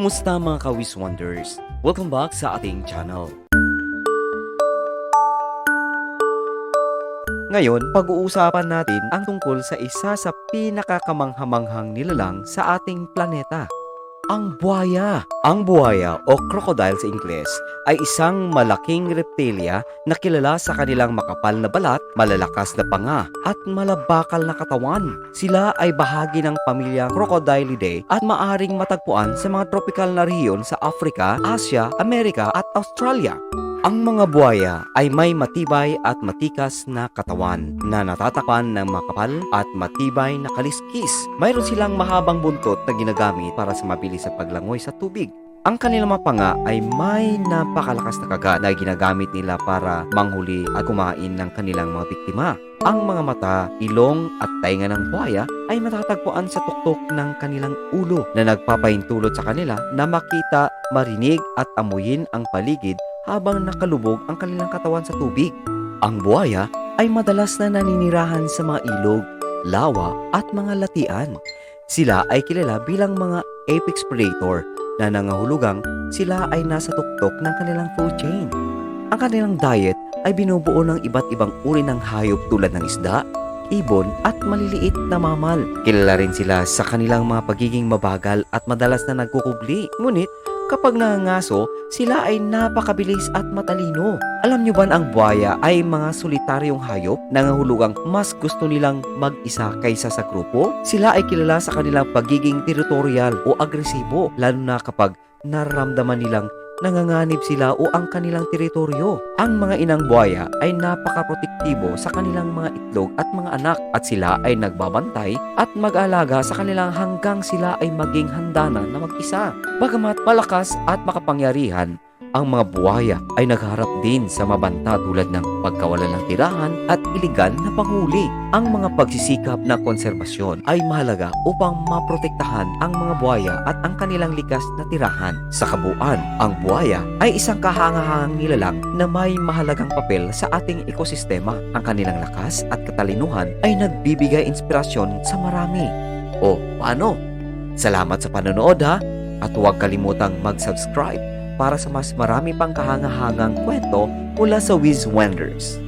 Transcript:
Kumusta mga ka-Wiz Wonders? Welcome back sa ating channel. Ngayon, pag-uusapan natin ang tungkol sa isa sa pinakakamanghamanghang nilalang sa ating planeta, ang buhaya. Ang buhaya o crocodile sa Ingles ay isang malaking reptilya na kilala sa kanilang makapal na balat, malalakas na panga at malabakal na katawan. Sila ay bahagi ng pamilya Crocodilidae at maaring matagpuan sa mga tropical na rehiyon sa Africa, Asia, Amerika at Australia. Ang mga buhaya ay may matibay at matikas na katawan na natatakpan ng makapal at matibay na kaliskis. Mayroon silang mahabang buntot na ginagamit para sa mabilis sa paglangoy sa tubig. Ang kanilang mga panga ay may napakalakas na kagat na ginagamit nila para manghuli at kumain ng kanilang mga biktima. Ang mga mata, ilong at tainga ng buhaya ay matatagpuan sa tuktok ng kanilang ulo na nagpapahintulot sa kanila na makita, marinig at amuyin ang paligid habang nakalubog ang kanilang katawan sa tubig. Ang buhaya ay madalas na naninirahan sa mga ilog, lawa at mga latian. Sila ay kilala bilang mga apex predator na nangahulugang sila ay nasa tuktok ng kanilang food chain. Ang kanilang diet ay binubuo ng iba't ibang uri ng hayop tulad ng isda, ibon at maliliit na mamal. Kilala rin sila sa kanilang mga pagiging mabagal at madalas na nagkukugli. Ngunit kapag nangangaso, sila ay napakabilis at matalino. Alam nyo ba ang buhaya ay mga solitaryong hayop na nangahulugang mas gusto nilang mag-isa kaysa sa grupo? Sila ay kilala sa kanilang pagiging territorial o agresibo, lalo na kapag nararamdaman nilang nanganganib sila o ang kanilang teritoryo. Ang mga inang buhaya ay napakaprotektibo sa kanilang mga itlog at mga anak at sila ay nagbabantay at mag-alaga sa kanilang hanggang sila ay maging handa na mag-isa. Bagamat malakas at makapangyarihan, ang mga buhaya ay nagharap din sa mabanta tulad ng pagkawalan ng tirahan at iligal na panghuli. Ang mga pagsisikap na konserbasyon ay mahalaga upang maprotektahan ang mga buhaya at ang kanilang likas na tirahan. Sa kabuuan, ang buhaya ay isang kahangahangang nilalang na may mahalagang papel sa ating ekosistema. Ang kanilang lakas at katalinuhan ay nagbibigay inspirasyon sa marami. O paano? Salamat sa panonood ha, at huwag kalimutang mag-subscribe para sa mas marami pang kahangahangang kwento mula sa Wiz Wonders.